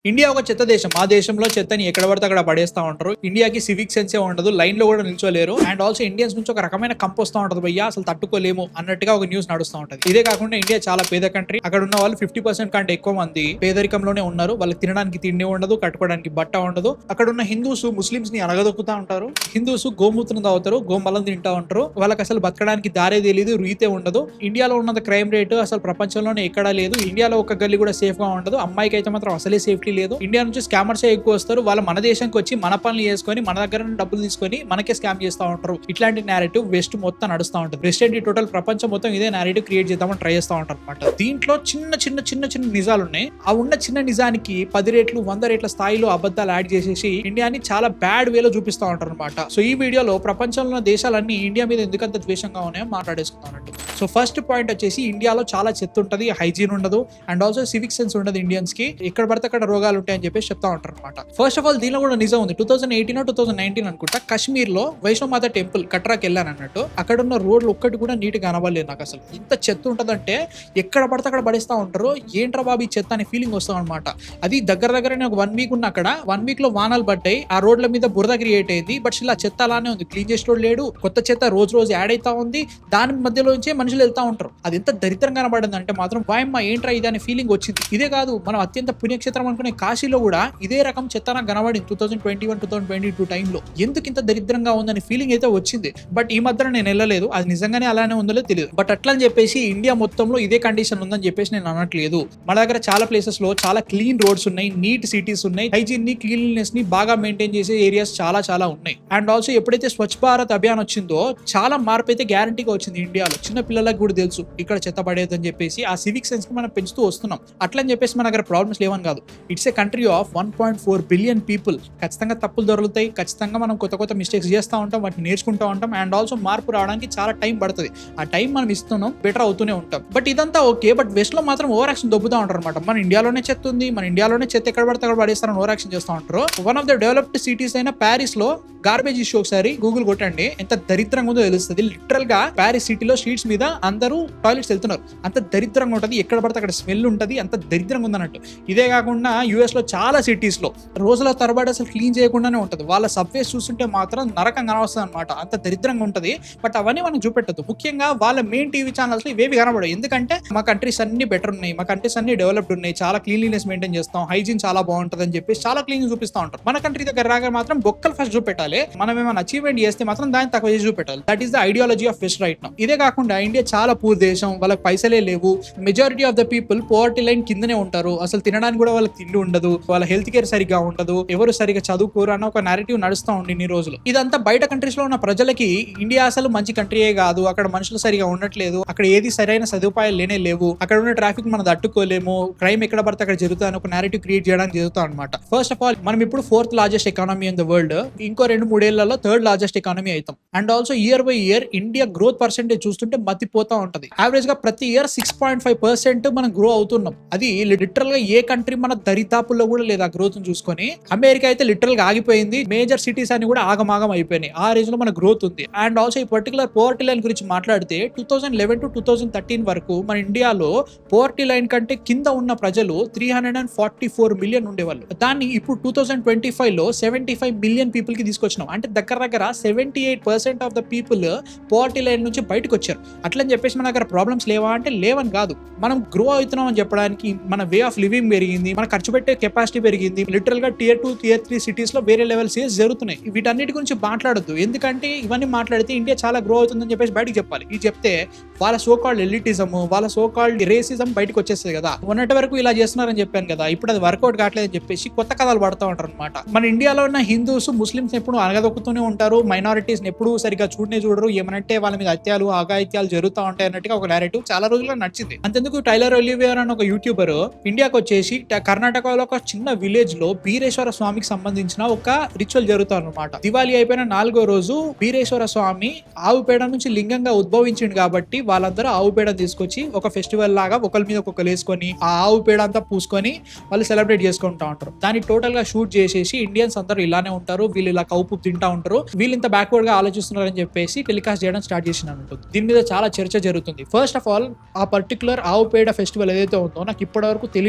India ఒక చెత్త దేశం. ఆ దేశంలో చెత్తని ఎక్కడ పడితే అక్కడ పడేస్తా ఉంటారు. ఇండియాకి సివిక్ సెన్సే ఉండదు. లైన్ లో కూడా నిల్చోలేరు. అండ్ ఆల్సో ఇండియన్స్ నుంచి ఒక రకమైన కంపు వస్తూ ఉంటది. భయ్యా అసలు తట్టుకోలేము అన్నట్టుగా ఒక న్యూస్ నడుస్తూ ఉంటది. ఇదే కాకుండా ఇండియా చాలా పేద కంట్రీ. అక్కడ ఉన్న వాళ్ళు 50% కంటే ఎక్కువ మంది పేదరికంలోనే ఉన్నారు. వాళ్ళకి తినడానికి తిండి ఉండదు, కట్టుకోవడానికి బట్ట ఉండదు. అక్కడ ఉన్న హిందూస్ ముస్లిమ్స్ ని అణగదొక్కుతా ఉంటారు. హిందూస్ గోమూత్రం తాగుతారు, గోమలం తింటా ఉంటారు. వాళ్ళకి అసలు బతకడానికి దారే తెలియదు, రీతే ఉండదు. ఇండియాలో ఉన్నంత క్రైమ్ రేటు అసలు ప్రపంచంలోనే ఎక్కడా లేదు. ఇండియాలో ఒక గల్లీ కూడా సేఫ్ గా ఉండదు. అమ్మాయికి అయితే మాత్రం అసలే సేఫ్టీ లేదు. ఇండియా నుంచి స్కామర్స్ ఎక్కువ వస్తారు. వాళ్ళు మన దేశానికి వచ్చి మన పనులు చేసుకొని మన దగ్గర డబ్బులు తీసుకొని మనకే స్కామ్ చేస్తూ ఉంటారు. ఇట్లాంటి నేరేటివ్ వెస్ట్ మొత్తం నడుస్తూ ఉంటుంది. ప్రెసిడెంట్ టోటల్ ప్రపంచం మొత్తం ఇదే నేరేటివ్ క్రియేట్ చేద్దామని ట్రై చేస్తూ ఉంటారు అనమాట. దీంట్లో చిన్న చిన్న చిన్న చిన్న నిజాలు ఉన్నాయి. ఆ ఉన్న చిన్న నిజానికి 10 రెట్లు 100 రెట్ల స్థాయిలో అబద్ధాలు యాడ్ చేసేసి ఇండియాని చాలా బ్యాడ్ వేలో చూపిస్తూ ఉంటారు అనమాట. సో ఈ వీడియోలో ప్రపంచంలో ఉన్న దేశాలన్నీ ఇండియా మీద ఎందుకంత ద్వేషంగా ఉన్నాయో మాట్లాడేసుకుందాం అన్నట్టు. సో ఫస్ట్ పాయింట్ వచ్చేసి ఇండియాలో చాలా చెత్త ఉంటుంది, హైజీన్ ఉండదు, అండ్ ఆల్సో సివిక్ సెన్స్ ఉండదు. ఇండియన్స్ కి ఎక్కడ పడితే అక్కడ రోగాలు ఉంటాయని చెప్పేసి చెప్తా ఉంటారు అనమాట. ఫస్ట్ ఆఫ్ ఆల్ దీనిలో కూడా నిజం ఉంది. 2018 2019 అనుకుంటా కాశ్మీర్ లో వైష్ణోమాత టెంపుల్ కట్రాకి వెళ్ళాను అన్నట్టు. అక్కడ ఉన్న రోడ్లు ఒక్కటి కూడా నీట్ గా కనబడలేదు నాకు. అసలు ఇంత చెత్త ఉంటదంటే ఎక్కడ పడితే అక్కడ పడేస్తా ఉంటారు. ఏంట్రా బాబు ఈ చెత్త అనే ఫీలింగ్ వస్తాం అనమాట. అది దగ్గరనే ఒక 1 వీక్ ఉన్న అక్కడ 1 వీక్ లో వానాలు పడ్డాయి. ఆ రోడ్ల మీద బురద క్రియేట్ అయింది. బట్ ఇలా చెత్త అలానే ఉంది. క్లీన్ చేసేటోడు లేడు. కొత్త చెత్త రోజు రోజు యాడ్ అవుతా ఉంది. దాని మధ్యలోంచే మనుషులు వెళ్తా ఉంటారు. అది ఎంత దరిద్రంగా కనబడింది అంటే మాత్రం వాయమ్మ ఏంట్రా ఇది అనే ఫీలింగ్ వచ్చింది. ఇదే కాదు, మనం అత్యంత పుణ్యక్షేత్రం అనుకునే కాశీలో కూడా ఇదే రకం చెత్త నాకు కనబడింది 2021 2022 టైంలో. ఎందుకు ఇంత దరిద్రంగా ఉందని ఫీలింగ్ అయితే వచ్చింది. బట్ ఈ మధ్యన నేను వెళ్ళలేదు. అది నిజంగానే అలానే ఉందో తెలియదు. బట్ అట్లా అని చెప్పేసి ఇండియా మొత్తంలో ఇదే కండిషన్ ఉందని చెప్పేసి నేను అనట్లేదు. మన దగ్గర చాలా ప్లేసెస్ లో చాలా క్లీన్ రోడ్స్ ఉన్నాయి, నీట్ సిటీస్ ఉన్నాయి, హైజీన్ ని క్లీన్లీనెస్ ని బాగా మెయింటైన్ చేసే ఏరియాస్ చాలా చాలా ఉన్నాయి. అండ్ ఆల్సో ఎప్పుడైతే స్వచ్ఛ భారత్ అభియాన్ వచ్చిందో చాలా మార్పు అయితే గ్యారంటీగా వచ్చింది ఇండియాలో. చిన్న పిల్లలకు కూడా తెలుసు ఇక్కడ చెత్త పడేదని చెప్పేసి ఆ సివిక్ సెన్స్ కి మనం పెంచుతూ వస్తున్నాం. అట్లా అని చెప్పేసి మన దగ్గర ప్రాబ్లమ్స్ లేవని కాదు. It's a country of 1.4 billion people. ఖచ్చితంగా తప్పులు దొరుకుతాయి. ఖచ్చితంగా మనం కొత్త మిస్టేక్స్ చేస్తూ ఉంటాం, వాటిని నేర్చుకుంటూ ఉంటాం. అండ్ ఆల్సో మార్పు రావడానికి చాలా టైం పడుతుంది. ఆ టైం మనం ఇస్తున్నాం, బెటర్ అవుతూనే ఉంటాం. బట్ ఇదంతా ఓకే. బట్ వెస్ట్ లో మాత్రం ఓవర్ యాక్షన్ దొబ్బుతూ ఉంటారు అనమాట. మన ఇండియాలోనే చెత్త ఉంది, మన ఇండియాలోనే చెత్త ఎక్కడ పడితే అక్కడ పడేస్తారని ఓవర్ యాక్షన్ చేస్తూ ఉంటారు. One of the developed cities అయిన ప్యారిస్ లో గార్బేజ్ ఇష్యూ ఒకసారి గూగుల్ కొట్టండి, ఎంత దరిద్రంగా ఉందో తెలుస్తుంది. లిటరల్ గా ప్యారిస్ సిటీలో స్ట్రీట్స్ మీద అందరూ టాయిలెట్స్ వెళ్తున్నారు. అంత దరిద్రంగా ఉంటుంది. ఎక్కడ పడితే అక్కడ స్మెల్ ఉంటుంది. అంత దరిద్రంగా ఉందన్నట్టు. ఇదే కాకుండా యూఎస్ లో చాలా సిటీస్ లో రోజుల తరబడి అసలు క్లీన్ చేయకుండానే ఉంటుంది. వాళ్ళ సబ్వేస్ చూస్తుంటే మాత్రం నరకం కనవస్తుంది అనమాట. అంత దరిద్రంగా ఉంటుంది. బట్ అవన్నీ మనం చూపెట్టదు. ముఖ్యంగా వాళ్ళ మెయిన్ టీవీ ఛానల్స్ లో ఇవేవి కనబడవు. ఎందుకంటే మా కంట్రీస్ అన్ని బెటర్ ఉన్నాయి, మా కంట్రీస్ అన్ని డెవలప్డ్ ఉన్నాయి, చాలా క్లీన్లీనెస్ మెయింటైన్ చేస్తాం, హైజీన్ చాలా బాగుంటుంది అని చెప్పేసి చాలా క్లీన్ చూపిస్తూ ఉంటారు. మన కంట్రీ దగ్గర రాగా మాత్రం బొక్కలు ఫస్ట్ చూపెట్టాలి. మనం ఏమైనా అచీవ్మెంట్ చేస్తే మాత్రం దాన్ని తక్కువ చేసి చూపెట్టాలి. That is the ideology of west right now. ఇదే కాకుండా ఇండియా చాలా పూర్ దేశం, వాళ్ళకి పైసలే లేవు. Majority of the people poverty line కిందనే ఉంటారు. అసలు తినడానికి కూడా వాళ్ళకి తిండి ఉండదు, వాళ్ళ హెల్త్ కేర్ సరిగ్గా ఉండదు, ఎవరు సరిగ్గా చదువుకోరు అన్న ఒక నేరేటివ్ నడుస్తూ ఉంది ఇన్ని రోజులు. ఇదంతా బయట కంట్రీస్ లో ఉన్న ప్రజలకి ఇండియా అసలు మంచి కంట్రీయే కాదు, అక్కడ మనుషులు సరిగా ఉండట్లేదు, అక్కడ ఏది సరైన సదుపాయాలు లేవు, అక్కడ ఉన్న ట్రాఫిక్ మనం తట్టుకోలేము, క్రైమ్ ఎక్కడ పడితే అక్కడ జరుగుతుంది ఒక నేరేటివ్ క్రియేట్ చేయడానికి జరుగుతా అనమాట. ఫస్ట్ ఆఫ్ ఆల్ మనం ఇప్పుడు 4th largest economy in the world. ఇంకో 2-3 ఏళ్లలో 3rd లార్జెస్ట్ ఎకానమీ అవుతాం. And also year by year India growth percentage చూస్తుంటే మతిపోతా ఉంటది. యావరేజ్ గా ప్రతి ఇయర్ 6.5% మనం గ్రో అవుతున్నాం. అది లిటరల్ గా ఏ కంట్రీ మన దరితాపుల్లో కూడా లేదు ఆ గ్రోత్ చూసుకొని. అమెరికా అయితే లిటరల్ గా ఆగిపోయింది. మేజర్ సిటీస్ అన్ని కూడా ఆగమాగం అయిపోయినాయి. ఆ రేంజ్ లో మన గ్రోత్ ఉంది. అండ్ ఆల్సో ఈ పర్టికులర్ పోవర్టీ లైన్ గురించి మాట్లాడితే 2011 to 2013 వరకు మన ఇండియాలో పోవర్టీ లైన్ కంటే కింద ఉన్న ప్రజలు 344 మిలియన్ ఉండేవాళ్ళు. దాన్ని ఇప్పుడు 2025 లో 75 మిలియన్ పీపుల్ కి తీసుకొచ్చినాం. అంటే దగ్గర 78% of the people poverty line నుంచి బయటకు వచ్చారు. అట్లని చెప్పేసి మన దగ్గర ప్రాబ్లమ్స్ లేవా అంటే లేవని కాదు. మనం గ్రో అవుతున్నాం అని చెప్పడానికి మన వే ఆఫ్ లివింగ్ పెరిగింది, మన ఖర్చు పెట్టే కెపాసిటీ పెరిగింది. లిటరల్ గా Tier 2 Tier 3 సిటీస్ లో వేరే లెవెల్ సేల్స్ జరుగుతున్నాయి. వీటన్నిటి గురించి మాట్లాడొద్దు. ఎందుకంటే ఇవన్నీ మాట్లాడితే ఇండియా చాలా గ్రో అవుతుందని చెప్పేసి బయటకు చెప్పాలి. ఇది చెప్తే వాళ్ళ సోకాల్డ్ ఎలిటిజం, వాళ్ళ సోకాల్డ్ రేసిజం బయటకు వచ్చేస్తుంది కదా. మొన్నటి వరకు ఇలా చేస్తున్నారని చెప్పాను కదా, ఇప్పుడు అది వర్కౌట్ కావట్లేదని చెప్పేసి కొత్త కథలు పడుతూ ఉంటారు అనమాట. మన ఇండియాలో ఉన్న హిందూస్ ముస్లిమ్స్ ఎప్పుడు అనగదొక్కుతూనే ఉంటారు, మైనారిటీస్ ఎప్పుడు సరిగ్గా చూడరు. ఏమనంటే వాళ్ళ మీద హత్యలు అఘాయిత్యాలు జరుగుతూ ఉంటాయి అన్నట్టుగా ఒక నేరేటివ్ చాలా రోజుల్లో నచ్చింది. అంతెందుకు టైలర్ ఒలివియర్ అని ఒక యూట్యూబర్ ఇండియాకి వచ్చేసి కర్ణాటకలో ఒక చిన్న విలేజ్ లో బీరేశ్వర స్వామికి సంబంధించిన ఒక రిచువల్ జరుగుతాం అనమాట. దివాళీ అయిపోయిన 4వ రోజు బీరేశ్వర స్వామి ఆవు పేడ నుంచి లింగంగా ఉద్భవించింది కాబట్టి వాళ్ళందరూ ఆవు పేడ తీసుకొచ్చి ఒక ఫెస్టివల్ లాగా ఒకరి మీద ఒక్కొక్కరు వేసుకొని ఆ ఆవు పేడ అంతా పూసుకొని వాళ్ళు సెలబ్రేట్ చేసుకుంటా ఉంటారు. దాన్ని టోటల్ గా షూట్ చేసేసి ఇండియన్స్ అందరూ ఇలానే ఉంటారు, వీళ్ళు ఇలా కౌపు తింటా ఉంటారు, వీళ్ళు ఇంత బ్యాక్వర్డ్ గా ఆలోచిస్తున్నారని చెప్పేసి టెలికాస్ట్ చేయడం స్టార్ట్ చేసినట్టు. దీని మీద చాలా చర్చ జరుగుతుంది. ఫస్ట్ ఆఫ్ ఆల్ ఆ పర్టికులర్ ఆవు పేడ ఫెస్టివల్ ఏదైతే ఉందో నాకు ఇప్పటి వరకు తెలియదు.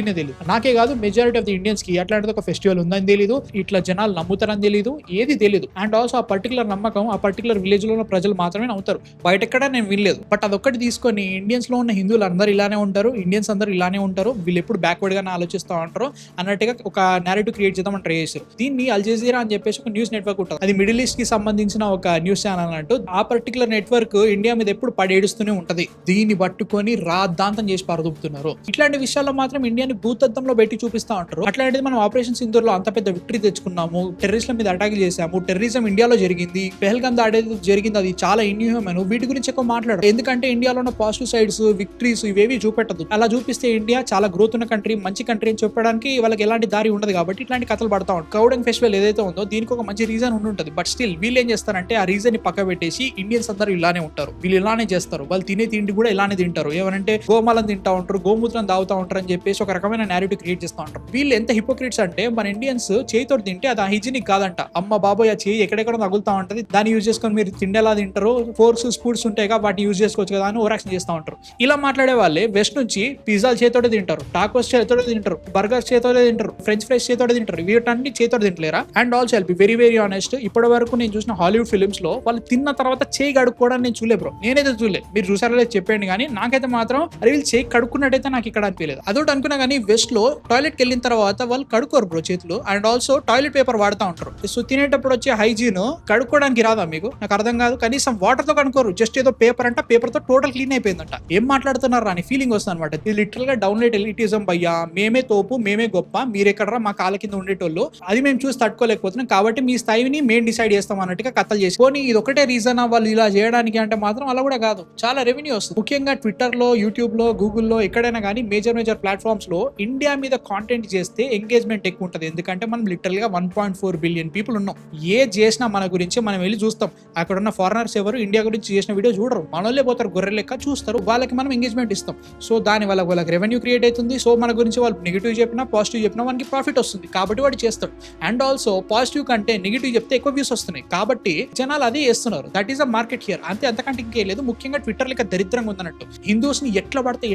నాకే కాదు, మెజారిటీ ఆఫ్ ది ఇండియన్స్ కి అట్లాంటిది ఒక ఫెస్టివల్ ఉందని తెలియదు, ఇట్లా జనాలు నమ్ముతారని తెలియదు, ఏది తెలియదు. అండ్ ఆల్సో ఆ పర్టికులర్ నమ్మకం ఆ పర్టికులర్ విలేజ్ లో ఉన్న ప్రజలు మాత్రమే నమ్ముతారు, బయట ఎక్కడ నేను వినలేదు. బట్ అదొక్కటి తీసుకొని ఇండియన్స్ లో ఉన్న హిందువులు అందరూ ఇలానే ఉంటారు, ఇండియన్స్ అందరూ ఇలానే ఉంటారు, వీళ్ళు ఎప్పుడు బ్యాక్వర్డ్ గా ఆలోచిస్తూ ఉంటారు అన్నట్టుగా ఒక నేరేటివ్ క్రియేట్ చేద్దామని ట్రై చేశారు. దీన్ని అల్ జజీరా అని చెప్పేసి ఒక న్యూస్ నెట్వర్క్ ఉంటుంది, అది మిడిల్ ఈస్ట్ కి సంబంధించిన ఒక న్యూస్ ఛానల్ అన్నట్టు. ఆ పర్టికులర్ నెట్వర్క్ ఇండియా మీద ఎప్పుడు పడేడుస్తూనే ఉంటది, దీన్ని పట్టుకొని రాద్దాంతం చేసి పారదూపుతున్నారు. ఇట్లాంటి విషయాల్లో మాత్రం ఇండియాని భూతద్దంలో పెట్టి చూపిస్తా ఉంటారు. అట్లాంటిది మనం ఆపరేషన్ సింధూర్ లో అంత పెద్ద విక్టరీ తెచ్చుకున్నాము, టెర్రరిస్ట్ల మీద అటాక్ చేసాము, టెర్రరిజం ఇండియాలో జరిగింది, పెహల్గాం దాడి జరిగింది, అది చాలా ఇన్హ్యూమన్, వీటి గురించి ఎక్కువ మాట్లాడరు. ఎందుకంటే ఇండియాలో ఉన్న పాజిటివ్ సైడ్స్, విక్టరీస్ ఇవేవి చూపెట్టదు. అలా చూపిస్తే ఇండియా చాలా గ్రోత్ ఉన్న కంట్రీ, మంచి కంట్రీ అని చెప్పడానికి వాళ్ళకి ఎలాంటి దారి ఉండదు. కాబట్టి ఇట్లాంటి కథలు పడతా ఉంటారు. కౌడంగ్ ఫెస్టివల్ ఏదైతే ఉందో దీనికి ఒక మంచి రీజన్ ఉంటుంది. బట్ స్టిల్ వీళ్ళు ఏం చేస్తారంటే ఆ రీజన్ ని పక్క పెట్టేసి ఇండియన్స్ అందరూ ఇలానే ఉంటారు, వీళ్ళు ఇలానే చేస్తారు, వాళ్ళు తినే తిండి కూడా ఇలానే తింటారు, ఏమంటే గోమాలను తింటా ఉంటారు, గోమూత్రం తాగుతా ఉంటారు అని చెప్పేసి ఒక రకమైన నేరేటివ్ క్రియేట్ చేస్తూ ఉంటారు. వీళ్ళు ఎంత హిపోక్రిట్స్ అంటే మన ఇండియన్స్ చేయితో తింటే అది హైజీనిక్ కాదంట. అమ్మ బాబోయ్ ఆ చేయి ఎక్కడెక్కడ తగులుతా ఉంటది, దాన్ని యూజ్ చేసుకొని మీరు తిండి ఎలా తింటారు, ఫోర్స్ స్పూన్స్ ఉంటాయి వాటిని యూజ్ చేసుకోవచ్చు కదా అని ఓవరాక్షన్ చేస్తూ ఉంటారు. ఇలా మాట్లాడే వాళ్ళే వెస్ట్ నుంచి పిజ్జాలు చేతోటే తింటారు, టాకోస్ చేతోటే తింటారు, బర్గర్స్ చేతోటే తింటారు, ఫ్రెంచ్ ఫ్రైస్ చేతోటే తింటారు, వీటన్ని చేతోటే తింటలేరా? And also I'll be very very honest, ఇప్పటి వరకు నేను చూసిన హాలీవుడ్ ఫిల్మ్స్ లో వాళ్ళు తిన్న తర్వాత చేయి కడుక్కోవడానికి నేను చూలే బ్రో, నేనైతే చూలే, మీరు చూసారో లేదు చెప్పండి. కానీ నాకైతే మాత్రం అది వీళ్ళు చేయి కడుక్కున్నట్టయితే నాకు ఇక్కడ అనిపించలేదు. అదొకటి అనుకున్నా కానీ వెస్ట్ లో టాయిలెట్ కి వెళ్ళిన తర్వాత వాళ్ళు కడుక్కోరు బ్రో చేతులు, అండ్ ఆల్సో టాయిలెట్ పేపర్ వాడుతూ ఉంటారు. సో తినేటప్పుడు వచ్చే హైజీన్ కడుక్కోవడానికి రాదా మీకు? నాకు అర్థం కాదు. కనీసం వాటర్ తో కనుక్కోరు, జస్ట్ ఏదో పేపర్ అంట, పేపర్ తో టోటల్ క్లీన్ అయిపోయిందంట. ఏం మాట్లాడుతున్నారు అని ఫీలింగ్ వస్తుంది అనమాట. ఇది లిటరల్ గా డౌన్లైట్ ఎలిటిజం భయ్యా, మేమే తోపు, మేమే గొప్ప, మీరెక్కడరా మా కాళ్ళ కింద ఉండేటోళ్ళు, అది మేము చూసి తట్టుకోలేకపోతున్నాం కాబట్టి మీ స్థాయిని మేము డిసైడ్ చేస్తాం అన్నట్టుగా కథలు చేసి పోనీ ఇది ఒకటే రీజన్ వాళ్ళు ఇలా చేయడానికి అంటే మాత్రం అలా కూడా కాదు, చాలా రెవెన్యూ వస్తుంది. ముఖ్యంగా ట్విట్టర్ లో, యూట్యూబ్ లో, గూగుల్లో ఎక్కడైనా కానీ మేజర్ ప్లాట్ఫామ్స్ లో ఇండియా మీద కాంటెంట్ చేస్తే ఎంగేజ్మెంట్ ఎక్కువ ఉంటుంది. ఎందుకంటే మనం లిటరల్ గా 1.4 బిలియన్ పీపుల్ ఉన్నాం. ఏ చేసినా మన గురించి మనం వెళ్ళి చూస్తాం. అక్కడ ఉన్న ఫారినర్స్ ఎవరు ఇండియా గురించి చేసిన వీడియో చూడరు, మనోళ్ళే పోతారు గొర్రె లెక్క చూస్తారు, వాళ్ళకి మనం ఎంగేజ్మెంట్ ఇస్తాం. సో దాని వల్ల వాళ్ళకి రెవెన్యూ క్రియేట్ అవుతుంది. సో మన గురించి వాళ్ళు నెగిటివ్ చెప్పినా పాజిటివ్ చెప్పినా మనకి ప్రాఫిట్ వస్తుంది కాబట్టి వాడు చేస్తాడు. అండ్ ఆల్సో పాజిటివ్ కంటే నెగిటివ్ చెప్తే ఎక్కువ వ్యూస్ వస్తున్నాయి కాబట్టి జనాలు అదే చేస్తున్నారు. That is a market here, అంతే, అంతకంటే ఇంకేం లేదు. ముఖ్యంగా ట్విట్టర్ లెక్క దరిద్రంగా ఉందన్నట్టు హిందూస్ ని ఎట్లా పడితే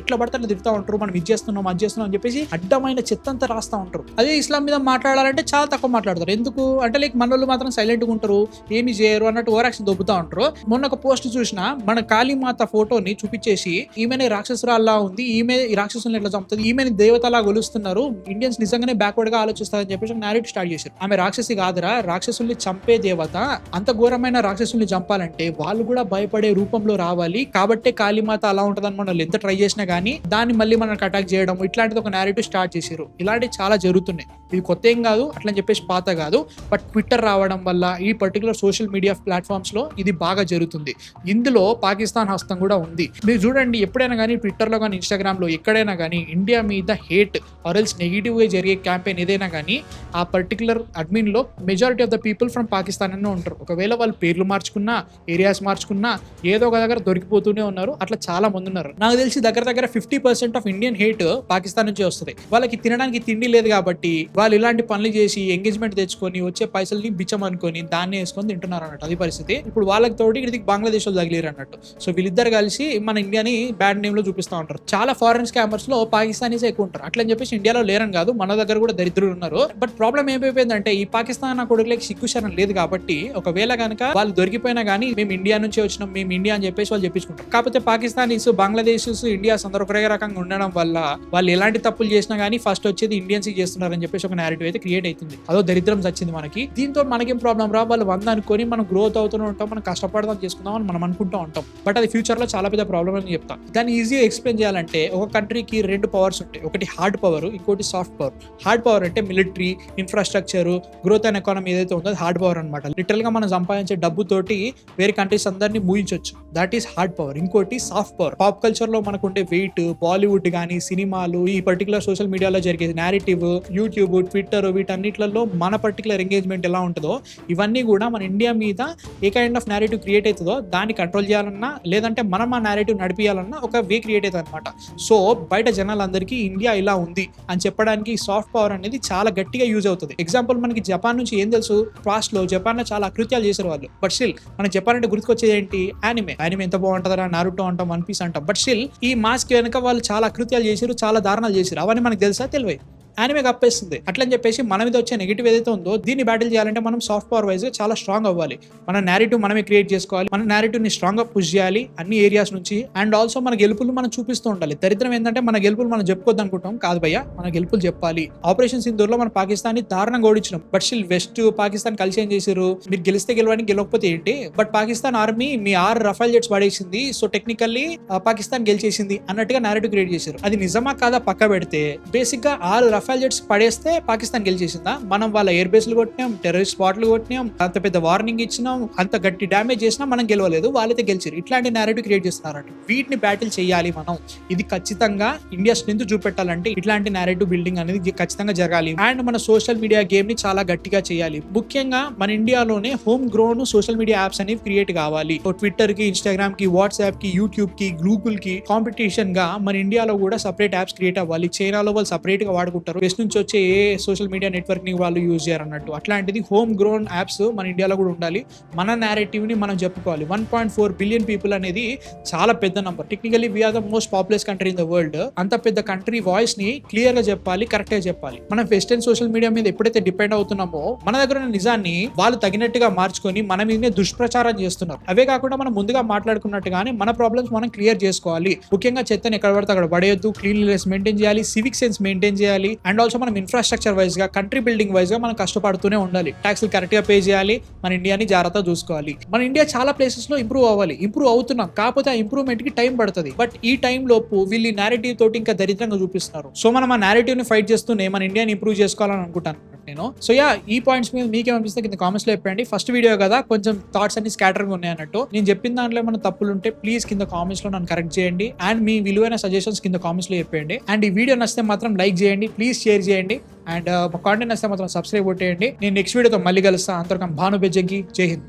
తిరుగుతూ ఉంటారు, మనం ఇది చేస్తున్నాం అది చేస్తున్నాం అని చెప్పేసి అడ్డమైన చెత్తంతా రాస్తా ఉంటారు. అదే ఇస్లాం మీద మాట్లాడాలంటే చాలా తక్కువ మాట్లాడతారు. ఎందుకు అంటే లైక్ మన వాళ్ళు మాత్రం సైలెంట్ గా ఉంటారు, ఏమి చేయరు అన్నట్టు ఓవరాక్షన్ దొబ్బుతా ఉంటారు. మొన్న ఒక పోస్ట్ చూసిన, మన కాళీమాత ఫోటోని చూపించేసి ఈమెనే రాక్షసురాల్లా ఉంది, ఈమె ఈ రాక్షసులను ఎట్లా చంపుతుంది, ఈమెని దేవతలా కొలుస్తున్నారు, ఇండియన్స్ నిజంగానే బ్యాక్వర్డ్ గా ఆలోచిస్తారని చెప్పేసి నేరేటివ్ స్టార్ట్ చేశారు. ఆమె రాక్షసి కాదురా, రాక్షసుల్ని చంపే దేవత, అంత ఘోరమైన రాక్షసుల్ని చంపాలంటే వాళ్ళు కూడా భయపడే రూపంలో రావాలి కాబట్టే కాళీమాత అలా ఉంటదని మనం ఎంత ట్రై చేసినా గానీ దాన్ని మళ్ళీ మనకు అటాక్ చేయడం ఇట్లాంటిది ఒక నేరేటివ్ స్టార్ట్ చేశారు. ఇలాంటివి చాలా జరుగుతున్నాయి. ఇది కొత్త ఏం కాదు, అట్లా చెప్పేసి పాత కాదు. బట్ ట్విట్టర్ రావడం వల్ల ఈ పర్టికులర్ సోషల్ మీడియా ప్లాట్ఫామ్స్ లో ఇది బాగా జరుగుతుంది. ఇందులో పాకిస్తాన్ హస్తం కూడా ఉంది. మీరు చూడండి, ఎప్పుడైనా కానీ ట్విట్టర్ లో కానీ ఇన్స్టాగ్రామ్ లో ఎక్కడైనా కానీ ఇండియా మీద హేట్ ఆర్ఎల్స్ నెగిటివ్ గా జరిగే క్యాంపెయిన్ ఏదైనా కానీ ఆ పర్టికులర్ అడ్మిన్ లో majority of the people from Pakistan అనే ఉంటారు. ఒకవేళ వాళ్ళు పేర్లు మార్చుకున్నా, ఏరియాస్ మార్చుకున్నా ఏదో ఒక దగ్గర దొరికిపోతూనే ఉన్నారు. అట్లా చాలా మంది ఉన్నారు. నాకు తెలిసి దగ్గర 50% ఆఫ్ ఇండియన్ హేట్ పాకిస్తాన్ నుంచి వస్తుంది. వాళ్ళకి తినడానికి తిండి లేదు కాబట్టి వాళ్ళు ఇలాంటి పనులు చేసి ఎంగేజ్మెంట్ తెచ్చుకొని వచ్చే పైసల్ని బిచ్చం అనుకొని దాన్ని వేసుకొని తింటున్నారు అన్నట్టు. అది పరిస్థితి. ఇప్పుడు వాళ్ళకి తోటి ఇది బంగ్లాదేశ్ లో తగిలేరు అన్నట్టు. సో వీళ్ళిద్దరు కలిసి మన ఇండియాని బ్యాడ్ నేమ్ లో చూపిస్తూ ఉంటారు. చాలా ఫారెన్ స్కామర్స్ లో పాకిస్తానీస్ ఎక్కువ ఉంటారు. అట్లని చెప్పేసి ఇండియాలో లేరని కాదు, మన దగ్గర కూడా దరిద్రులు ఉన్నారు. బట్ ప్రాబ్లం ఏమైపోయిందంటే ఈ పాకిస్తాన్ కొడుకులకి సిగ్గుశరం లేదు కాబట్టి ఒకవేళ కనుక వాళ్ళు దొరికిపోయినా కానీ మేము ఇండియా నుంచి వచ్చినాం, మేము ఇండియా అని చెప్పేసి వాళ్ళు చెప్పించుకుంటారు. కాకపోతే పాకిస్తానీస్, బంగ్లాదేశ్, ఇండియాస్ అందరూ ఒకే రకంగా ఉండడం వల్ల వాళ్ళు ఎలాంటి తప్పులు చేసినా కానీ ఫస్ట్ వచ్చేది ఇండియన్స్ చేస్తున్నారని చెప్పేసి ఒక నేరేటివ్ అయితే క్రియేట్ అవుతుంది. అదో దరిద్రం వచ్చింది మనకి. దీంతో మనకేం ప్రాబ్లం రా, వాళ్ళు 100 అనుకొని మనం గ్రోత్ అవుతూనే ఉంటాం, మనం కష్టపడదాం చేసుకుందాం అని మనం అనుకుంటూ ఉంటాం. బట్ అది ఫ్యూచర్ లో చాలా పెద్ద ప్రాబ్లం అని చెప్తాం. దాన్ని ఈజీగా ఎక్స్ప్లెయిన్ చేయాలంటే ఒక కంట్రీకి 2 పవర్స్ ఉంటాయి. ఒకటి హార్డ్ పవర్, ఇంకోటి సాఫ్ట్ పవర్. హార్డ్ పవర్ అంటే military, infrastructure, growth and economy ఏదైతే ఉందో హార్డ్ పవర్ అనమాట. లిటరల్ గా మనం సంపాదించే డబ్బుతోటి వేరే కంట్రీస్ అందరినీ మూయించవచ్చు. That is hard power. ఇంకోటి సాఫ్ట్ పవర్. పాప్ కల్చర్ లో మనకు ఉండే వెయిట్, బాలీవుడ్ కానీ సినిమాలు, ఈ పర్టికులర్ సోషల్ మీడియాలో జరిగే నేరేటివ్, యూట్యూబ్, ట్విట్టర్, వీటన్నిటిలో మన పర్టికులర్ ఎంగేజ్మెంట్ ఎలా ఉంటుందో ఇవన్నీ కూడా మన ఇండియా మీద ఏ కైండ్ ఆఫ్ నేరేటివ్ క్రియేట్ అవుతుందో దాన్ని కంట్రోల్ చేయాలన్నా లేదంటే మనం ఆ నేరేటివ్ నడిపియాలన్నా ఒక వే క్రియేట్ అవుతుంది అనమాట. సో బయట జనాలందరికీ ఇండియా ఇలా ఉంది అని చెప్పడానికి సాఫ్ట్ పవర్ అనేది చాలా గట్టిగా యూజ్ అవుతుంది. ఎగ్జాంపుల్ మనకి జపాన్ నుంచి ఏం తెలుసు, పాస్ట్ లో జపాన్ లో చాలా అకృత్యాలు చేశారు వాళ్ళు. బట్ స్టిల్ మనకి జపాన్ అంటే గుర్తుకొచ్చేది ఏంటి? యానిమే ఎంత బాగుంటుందా, నారుటో అంటాం, వన్ పీస్ అంటాం. బట్ స్టిల్ ఈ మాస్క్ వెనక వాళ్ళు చాలా అకృత్యాలు చేశారు, చాలా దారుణాలు చేశారు. అవన్నీ మనకు తెలుసా? తెలివై యానిమే కప్పేస్తుంది. అట్లని చెప్పేసి మన మీద వచ్చే నెగిటివ్ ఏదైతే ఉందో దీన్ని బ్యాటిల్ చేయాలంటే మనం సాఫ్ట్ పవర్ వైజ్ గా చాలా స్ట్రాంగ్ అవ్వాలి. మన నేరేటివ్ మనమే క్రియేట్ చేసుకోవాలి. మన నేరేటివ్ ని స్ట్రాంగ్ గా పుష్ చేయాలి అన్ని ఏరియాస్ నుంచి. అండ్ ఆల్సో మన గెలుపులు మనం చూపిస్తూ ఉండాలి. దరిద్రం ఏంటంటే మన గెలుపులు మనం చెప్పుకోవద్దు అనుకుంటాం. కాదు భయ్య, మన గెలుపులు చెప్పాలి. ఆపరేషన్ సింధూర్ లో మన పాకిస్తాన్ ని దారుణంగా ఓడించినాం. బట్ స్టిల్ వెస్ట్ పాకిస్తాన్ కలిసి ఏం చేశారు? మీరు గెలిస్తే గెలవడానికి, గెలవకపోతే ఏంటి? But Pakistan army me 6 రఫాల్ jets పడేసింది, సో టెక్నికల్లీ పాకిస్తాన్ గెలిచేసింది అన్నట్టుగా నేరేటివ్ క్రియేట్ చేశారు. అది నిజమా కాదా పక్క పెడితే బేసిక్ గా 6 రఫాల్ జెట్స్ పడేస్తే పాకిస్తాన్ గెలిచేసిందా? మనం వాళ్ళ ఎయిర్ బేస్లు కొట్టినాం, టెర్రరిస్ట్ స్పాట్లు కొట్టినాం, అంత పెద్ద వార్నింగ్ ఇచ్చినాం, అంత గట్టి డ్యామేజ్ చేసినా మనం గెలవలేదు, వాళ్ళైతే గెలిచారు. ఇట్లాంటి నేరేటివ్ క్రియేట్ చేస్తున్నారంట. వీటిని బ్యాటిల్ చేయాలి మనం. ఇది ఖచ్చితంగా ఇండియా స్ట్రెంత్ చూపెట్టాలంటే ఇట్లాంటి నేరేటివ్ బిల్డింగ్ అనేది ఖచ్చితంగా జరగాలి. అండ్ మన సోషల్ మీడియా గేమ్ ని చాలా గట్టిగా చేయాలి. ముఖ్యంగా మన ఇండియాలోనే home grown social media apps అనేవి క్రియేట్ కావాలి. ట్విట్టర్ కి, ఇన్స్టాగ్రామ్ కి, వాట్సాప్ కి, యూట్యూబ్ కి, గూగుల్ కి కాంపిటీషన్ గా మన ఇండియాలో కూడా సపరేట్ యాప్స్ క్రియేట్ అవ్వాలి. చైనాలో వాళ్ళు సపరేట్ గా వాడుకుంటారు. వెస్ట్ నుంచి వచ్చే ఏ సోషల్ మీడియా నెట్వర్క్ ని వాళ్ళు యూజ్ చేయరు అన్నట్టు. అట్లాంటిది హోమ్ గ్రోన్ యాప్స్ మన ఇండియాలో కూడా ఉండాలి. మన నేరేటివ్ ని మనం చెప్పుకోవాలి. 1.4 బిలియన్ పీపుల్ అనేది చాలా పెద్ద number. Technically we are the most populous country in the world. అంత పెద్ద కంట్రీ వాయిస్ ని క్లియర్ గా చెప్పాలి, కరెక్ట్ గా చెప్పాలి. మనం వెస్టర్న్ సోషల్ మీడియా మీద ఎప్పుడైతే డిపెండ్ అవుతున్నామో మన దగ్గర ఉన్న నిజాన్ని వాళ్ళు తగినట్టుగా మార్చుకొని మన మీదనే దుష్ప్రచారం చేస్తున్నారు. అవే కాకుండా మనం ముందుగా మాట్లాడుకున్నట్టుగానే మన ప్రాబ్లమ్స్ మనం క్లియర్ చేసుకోవాలి. ముఖ్యంగా చెత్తని ఎక్కడ పడితే అక్కడ పడేయొద్దు, క్లీన్లీనెస్ మెయింటైన్ చేయాలి, సివిక్ సెన్స్ మెయింటైన్ చేయాలి. అండ్ ఆల్సో మనం ఇన్ఫ్రాస్ట్రక్చర్ వైజ్ గా, కంట్రీ బిల్డింగ్ వైజ్ గా మనం కష్టపడుతూనే ఉండాలి. ట్యాక్స్లు కరెక్ట్ గా పే చేయాలి. మన ఇండియాని జాగ్రత్తగా చూసుకోవాలి. మన ఇండియా చాలా ప్లేసెస్ లో ఇంప్రూవ్ అవ్వాలి. ఇంప్రూవ్ అవుతున్నాం, కాకపోతే ఆ ఇంప్రూవ్మెంట్ కి టైం పడుతుంది. బట్ ఈ టైం లోపు వీళ్ళు నేరేటివ్ తోటి ఇంకా దరిద్రంగా చూపిస్తున్నారు. సో మనం ఆ నేరేటివ్ ని ఫైట్ చేస్తూనే మన ఇండియాని ఇంప్రూవ్ చేసుకోవాలని అనుకుంటాను నేను. సో ఈ పాయింట్స్ మీద మీకేమనిపిస్తే కింద కామెంట్స్ లో చెప్పండి. ఫస్ట్ వీడియో కదా, కొంచెం థాట్స్ అన్ని స్కాటర్గా ఉన్నాయి అన్నట్టు. నేను చెప్పిన దాంట్లో ఏమైనా తప్పులు ఉంటే ప్లీజ్ కింద కామెంట్స్ లో నన్ను కరెక్ట్ చేయండి. అండ్ మీ విలువైన సజెషన్స్ కింద కామెంట్స్ లో చెప్పండి. అండ్ ఈ వీడియో నచ్చితే మాత్రం లైక్ చేయండి, ప్లీజ్ షేర్ చేయండి. అండ్ మా కాంటెంట్ నచ్చితే మాత్రం సబ్స్క్రైబ్ కొట్టేయండి. నేను నెక్స్ట్ వీడియోతో మళ్ళీ కలుస్తాను. అంతవరకు భాను బెజ్జంకి జై హింద్.